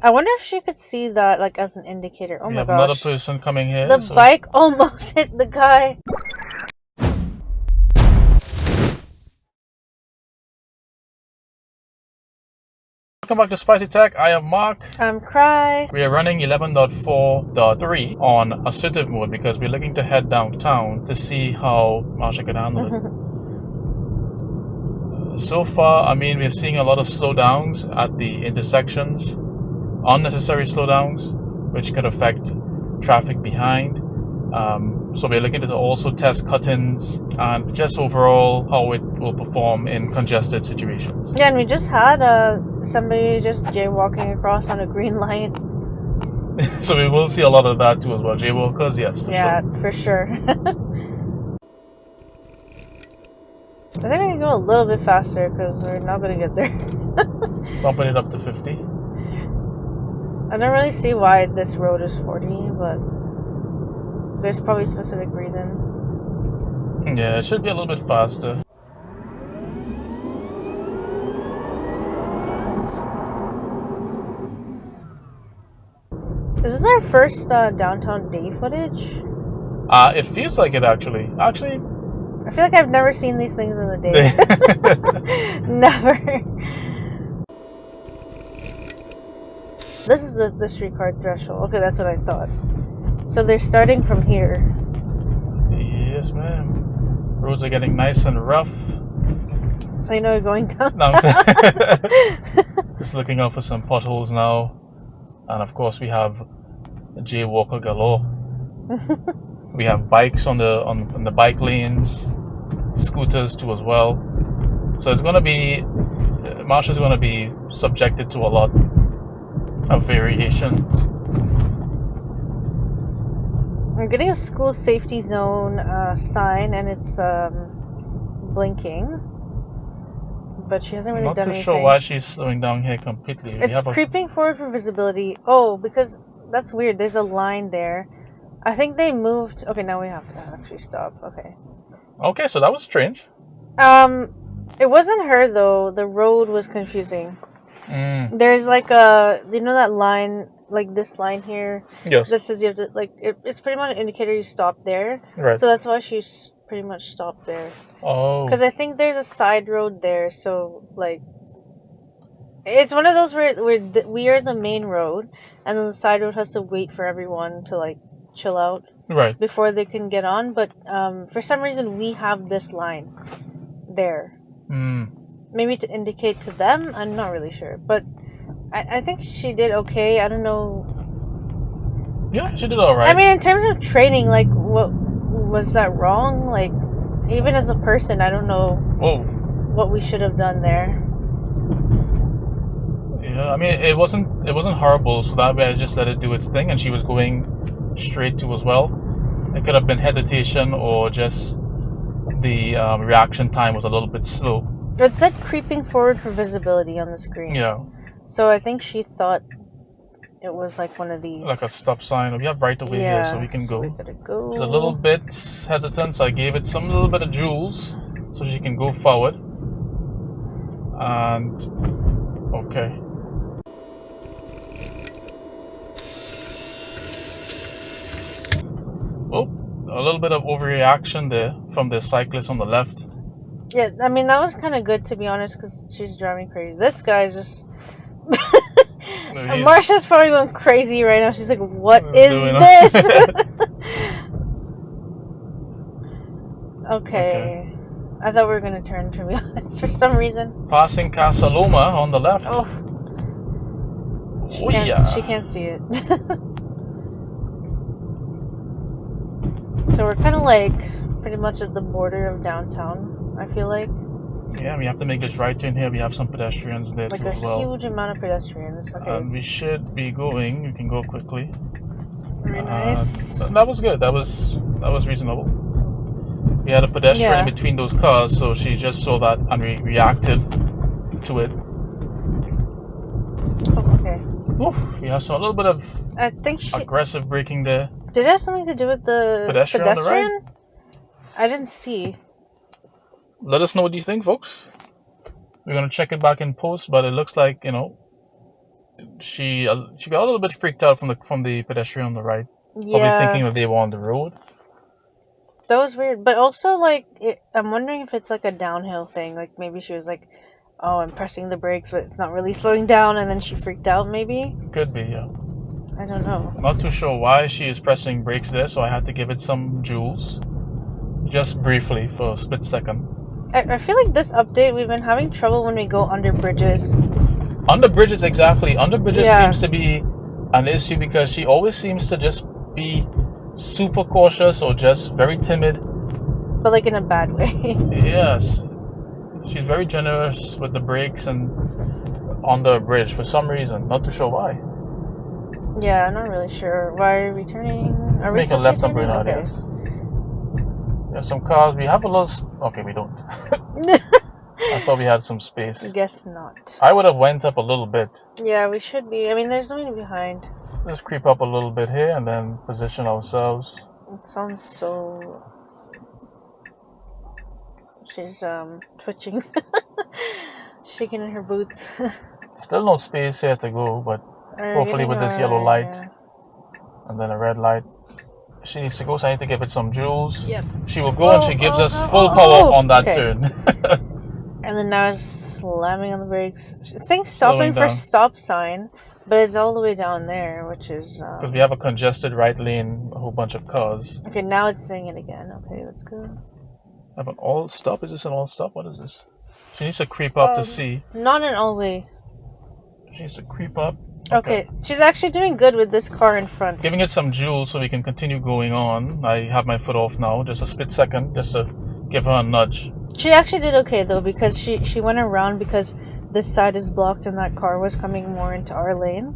I wonder if she could see that like as an indicator. Oh We my have another gosh. person coming here. The bike almost hit the guy. Welcome back to Spicy Tech. I am Mark. I'm Cry. We are running 11.4.3 on assertive mode because we're looking to head downtown to see how Marsha can handle it. So far, I mean, we're seeing a lot of slowdowns at the intersections, unnecessary slowdowns, which could affect traffic behind. So we're looking to also test cut-ins and just overall how it will perform in congested situations. Yeah, and we just had somebody just jaywalking across on a green light. So we will see a lot of that too as well. Jaywalkers, yes, for sure. Yeah, for sure. I think we can go a little bit faster because we're not going to get there. Bumping it up to 50. I don't really see why this road is 40, but there's probably a specific reason. Yeah, it should be a little bit faster. Is this our first downtown day footage? It feels like it actually. Actually, I feel like I've never seen these things in the day. Never. This is the streetcar threshold. Okay, that's what I thought. So they're starting from here. Yes, ma'am. Roads are getting nice and rough. So you know you're going down. Just looking out for some potholes now. And of course we have jaywalker galore. We have bikes on the bike lanes, scooters too as well. So it's gonna be Marsha's gonna be subjected to a lot of variations. I'm getting a school safety zone sign, and it's blinking, but she hasn't really done anything. Not too sure why she's slowing down here completely. It's creeping forward for visibility. Oh, because that's weird. There's a line there. I think they moved. Okay, now we have to actually stop. Okay. Okay, so that was strange. It wasn't her though. The road was confusing. There's like that line, like this line here. Yes. That says you have to it's pretty much an indicator you stop there. Right. So that's why she's pretty much stopped there. Oh. Because I think there's a side road there, so like it's one of those where we are the main road, and then the side road has to wait for everyone to like chill out. Right. Before they can get on, but for some reason we have this line there. Maybe to indicate to them. I'm not really sure, but I think she did okay. I don't know. Yeah, she did all right. I mean, in terms of training, like, what was that wrong? Like, even as a person, I don't know. Whoa. What we should have done there. Yeah, I mean, it wasn't horrible. So that way, I just let it do its thing, and she was going straight to as well. It could have been hesitation or just the reaction time was a little bit slow. It said creeping forward for visibility on the screen. Yeah. So I think she thought it was like one of these. Like a stop sign. We have right away here, so we can go. We gotta go. She's a little bit hesitant, so I gave it some little bit of joules so she can go forward. And okay. Oh, a little bit of overreaction there from the cyclist on the left. Yeah, I mean, that was kind of good, to be honest, because she's driving crazy. This guy's just... Marsha's probably going crazy right now. She's like, what is this? Okay. I thought we were going to turn, to be honest, for some reason. Passing Casa Loma on the left. Oh. She can't see it. So we're kind of like pretty much at the border of downtown, I feel like. Yeah, we have to make this right turn here. We have some pedestrians there too as well. Like a huge amount of pedestrians. Okay. And we should be going. You can go quickly. Very nice. That was good. That was reasonable. We had a pedestrian in between those cars, so she just saw that and reacted to it. Oh, okay. Oof, we have a little bit of aggressive braking there. Did it have something to do with the pedestrian? On the right? I didn't see. Let us know what you think, folks. We're going to check it back in post, but it looks like, she got a little bit freaked out from the pedestrian on the right. Yeah. Probably thinking that they were on the road. That was weird. But also, like, I'm wondering if it's like a downhill thing. Like, maybe she was like, oh, I'm pressing the brakes, but it's not really slowing down, and then she freaked out, maybe? Could be, yeah. I don't know. Not too sure why she is pressing brakes there, so I had to give it some joules. Just briefly, for a split second. I feel like this update, we've been having trouble when we go under bridges. Under bridges, exactly. Under bridges seems to be an issue because she always seems to just be super cautious or just very timid. But like in a bad way. Yes. She's very generous with the brakes and on the bridge for some reason. Not too sure why. Yeah, I'm not really sure. Why are we turning? Are we make a left turning? turn now, Okay. yes. There's some cars. We have a little... Okay, we don't. I thought we had some space. I guess not. I would have went up a little bit. Yeah, we should be. I mean, there's nobody behind. Let's creep up a little bit here and then position ourselves. It sounds so... She's twitching. Shaking in her boots. Still no space here to go, but hopefully with this yellow light and then a red light. She needs to go, so I need to give it some joules. Yep. She will go and she gives us full power on that turn. And then now it's slamming on the brakes. It's saying stopping for stop sign, but it's all the way down there, which is... Because we have a congested right lane, a whole bunch of cars. Okay, now it's saying it again. Okay, let's go. Have an all stop? Is this an all stop? What is this? She needs to creep up to see. Not an all way. She needs to creep up. Okay, she's actually doing good with this car in front. Giving it some joules so we can continue going on. I have my foot off now, just a split second, just to give her a nudge. She actually did okay though, because she went around because this side is blocked and that car was coming more into our lane.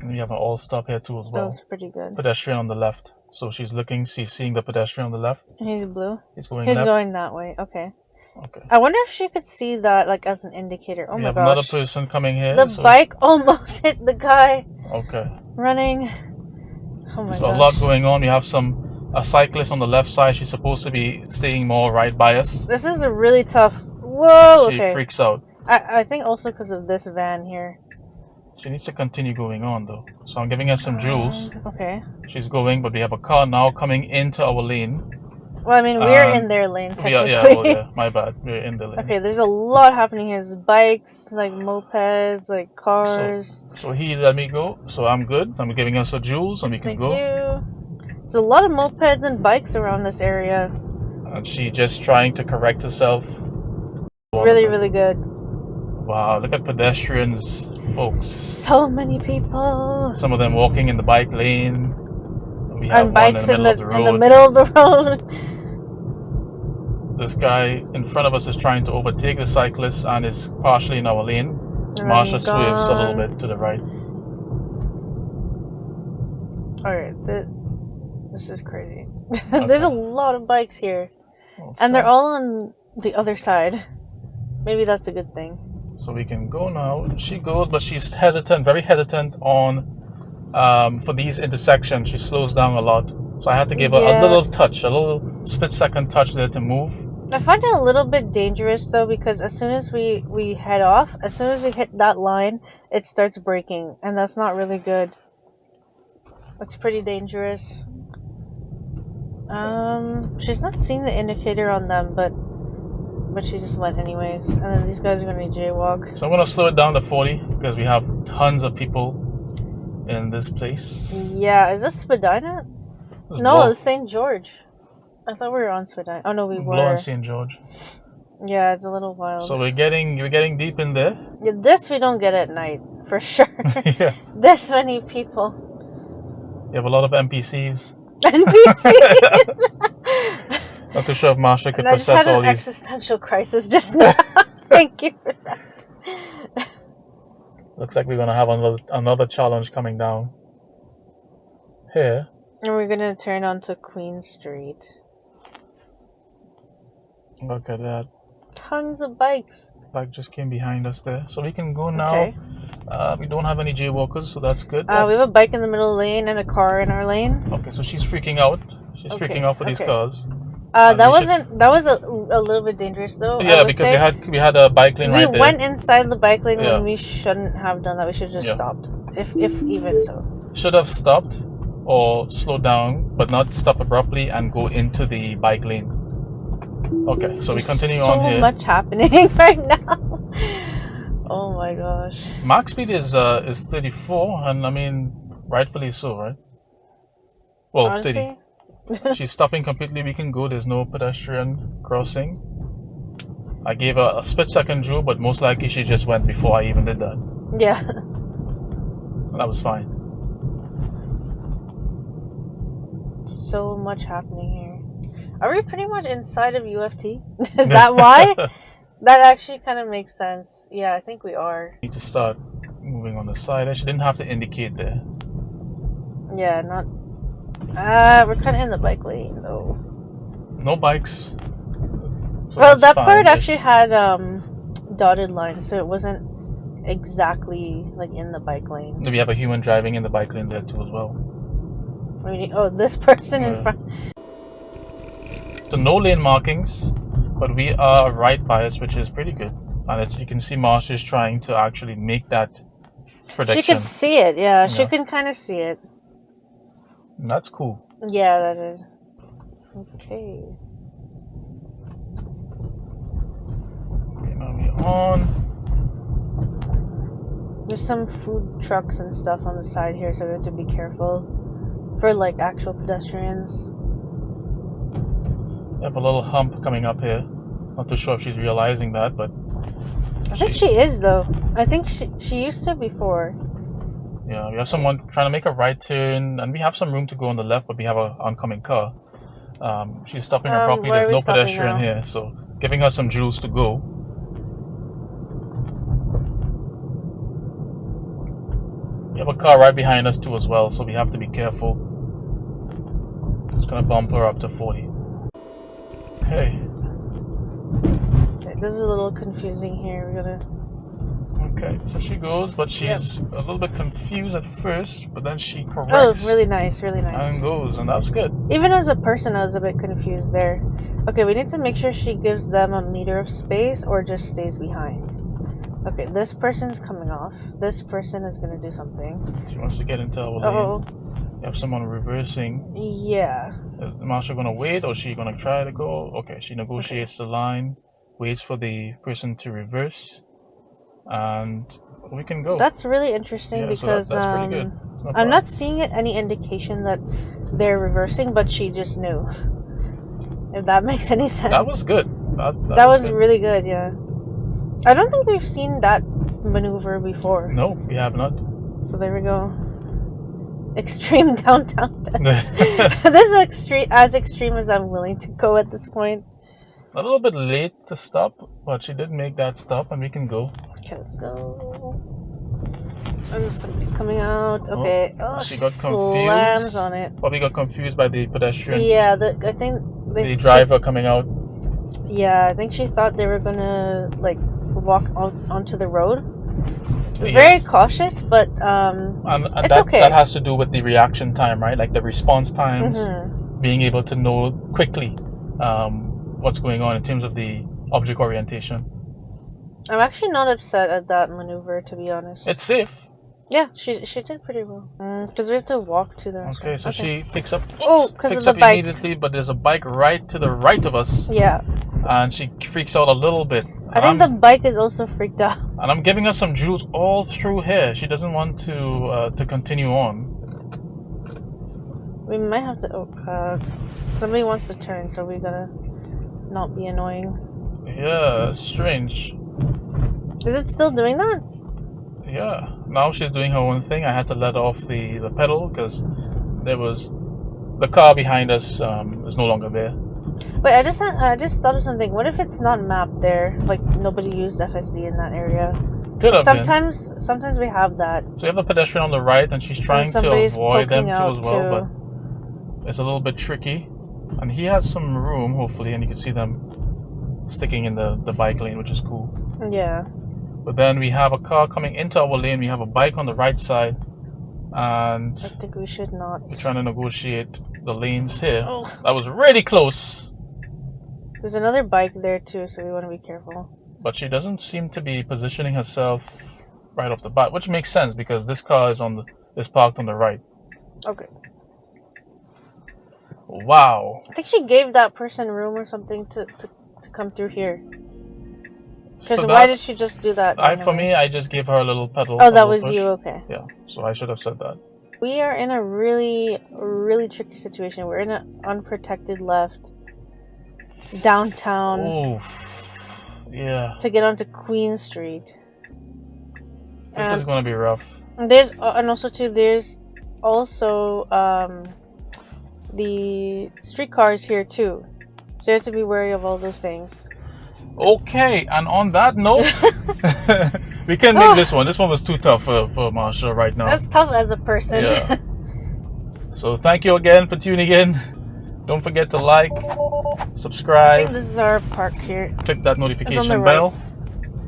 And we have an all stop here too as well. That was pretty good. Pedestrian on the left. So she's seeing the pedestrian on the left. He's blue? He's going left. He's going that way, okay. Okay. I wonder if she could see that like as an indicator. Oh my gosh. We have another person coming here. The bike almost hit the guy. Okay. Running. Oh my gosh. So a lot going on. We have a cyclist on the left side. She's supposed to be staying more right by us. This is a really tough... Whoa, She freaks out. I think also because of this van here. She needs to continue going on though. So I'm giving her some joules. Okay. She's going, but we have a car now coming into our lane. Well, I mean, we're in their lane, technically. My bad. We're in the lane. Okay, there's a lot happening here. There's bikes, like mopeds, like cars. So he let me go, so I'm good. I'm giving us a joules and we can go. Thank you. There's a lot of mopeds and bikes around this area. And she just trying to correct herself. Really, really good. Wow, look at pedestrians, folks. So many people. Some of them walking in the bike lane. We have and bikes in the middle of the road. This guy in front of us is trying to overtake the cyclist and is partially in our lane. Marsha swerves a little bit to the right. Alright, this is crazy. There's a lot of bikes here. And they're all on the other side. Maybe that's a good thing. So we can go now. She goes, but she's hesitant, very hesitant on for these intersections. She slows down a lot. So I had to give her a little touch, a little split-second touch there to move. I find it a little bit dangerous though, because as soon as we head off, as soon as we hit that line, it starts braking, and that's not really good. It's pretty dangerous. She's not seeing the indicator on them, but she just went anyways. And then these guys are gonna jaywalk. So I'm gonna slow it down to 40 because we have tons of people in this place. Yeah, is this Spadina? No, it's St. George. I thought we were on Spadina. Oh no, we were. On St. George. Yeah, it's a little wild. So we're getting deep in there. Yeah, this we don't get at night for sure. Yeah. This many people. You have a lot of NPCs. NPCs. Not too sure if Marsha could process all these. I just had an existential crisis just now. Thank you for that. Looks like we're gonna have another challenge coming down here. And we're gonna turn onto Queen Street. Look at that. Tons of bikes. Bike just came behind us there, so we can go now. Okay. We don't have any jaywalkers, so that's good. We have a bike in the middle lane and a car in our lane. Okay, so she's freaking out. She's freaking out for these cars. That was a little bit dangerous though. Yeah, because we had a bike lane right there. We went inside the bike lane when we shouldn't have done that. We should have just stopped. if even so. Should have stopped or slowed down, but not stop abruptly and go into the bike lane. Okay, so we continue on here. So much happening right now. Oh my gosh. Max speed is 34, and I mean, rightfully so, right? Well, Honestly? 30. She's stopping completely. We can go. There's no pedestrian crossing. I gave her a split-second drill, but most likely she just went before I even did that. Yeah. And that was fine. So much happening here. Are we pretty much inside of UFT? Is that why? That actually kind of makes sense. Yeah, I think we are. Need to start moving on the side. She didn't have to indicate there. Yeah, not... we're kind of in the bike lane, though. No bikes. So well, that part fine-ish. actually had dotted lines, so it wasn't exactly like in the bike lane. We have a human driving in the bike lane there too as well. I mean, oh, this person in front. So no lane markings, but we are right bias, which is pretty good. And you can see Marsha's trying to actually make that prediction. She can see it, yeah. She can kind of see it. And that's cool. Yeah, that is. Okay. Okay, now we're on. There's some food trucks and stuff on the side here, so we have to be careful for like actual pedestrians. We have a little hump coming up here. Not too sure if she's realizing that, but I think she is, though. I think she used to before. Yeah, we have someone trying to make a right turn, and we have some room to go on the left, but we have an oncoming car. She's stopping abruptly. There's no pedestrian here, so giving her some joules to go. We have a car right behind us too as well, so we have to be careful. Just gonna bump her up to 40. Okay. This is a little confusing here. We're gonna... Okay, so she goes, but she's a little bit confused at first, but then she corrects. Oh, really nice, really nice. And goes, and that's good. Even as a person, I was a bit confused there. Okay, we need to make sure she gives them a meter of space or just stays behind. Okay, this person's coming off. This person is gonna do something. She wants to get into our lane. Oh. You have someone reversing. Yeah. Is Marsha gonna wait, or is she gonna try to go? Okay, she negotiates the line, waits for the person to reverse, and we can go. That's really interesting because so that's pretty good. I'm not seeing any indication that they're reversing, but she just knew. If that makes any sense. That was good. That was good. Really good, yeah. I don't think we've seen that maneuver before. No, we have not. So there we go. Extreme downtown. This is as extreme as I'm willing to go at this point. A little bit late to stop, but she did make that stop, and we can go. Okay, let's go. And there's somebody coming out. Okay. Oh, she got slams confused. on it. Probably got confused by the pedestrian. Yeah, I think the driver coming out. Yeah, I think she thought they were gonna like walk onto the road. Yes. Very cautious, but and it's that, okay. That has to do with the reaction time, right? Like the response times, being able to know quickly what's going on in terms of the object orientation. I'm actually not upset at that maneuver, to be honest. It's safe. Yeah, she did pretty well. Because we have to walk to the restaurant. Okay, so she picks up. Picks up bike immediately, but there's a bike right to the right of us. Yeah. And she freaks out a little bit. I think the bike is also freaked out. And I'm giving her some joules all through here. She doesn't want to continue on. We might have to. Somebody wants to turn, so we gotta not be annoying. Yeah, strange. Is it still doing that? Yeah. Now she's doing her own thing. I had to let off the pedal because there was the car behind us is no longer there. Wait, I just thought of something. What if it's not mapped there? Like nobody used FSD in that area. Could have Sometimes we have that. So you have the pedestrian on the right, and she's trying to avoid them too as well, but it's a little bit tricky. And he has some room, hopefully, and you can see them sticking in the bike lane, which is cool. Yeah. But then we have a car coming into our lane. We have a bike on the right side, and I think we should not. We're trying to negotiate the lanes here. Oh. That was really close. There's another bike there too, so we want to be careful. But she doesn't seem to be positioning herself right off the bat, which makes sense because this car is parked on the right. Okay. Wow. I think she gave that person room or something to come through here. Because why did she just do that? For me, I just gave her a little pedal. Oh, that was you. Okay. Yeah. So I should have said that. We are in a really, really tricky situation. We're in an unprotected left downtown. Oof. Yeah. To get onto Queen Street. This is going to be rough. There's also the streetcars here too, so you have to be wary of all those things. Okay, and on that note, we can make this one. This one was too tough for Marsha right now. That's tough as a person. Yeah. So thank you again for tuning in. Don't forget to like, subscribe. I think this is our park here. Click that notification bell.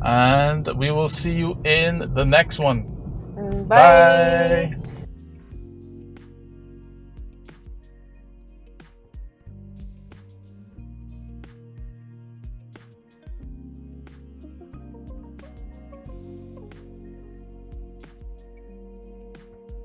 And we will see you in the next one. Bye. Bye.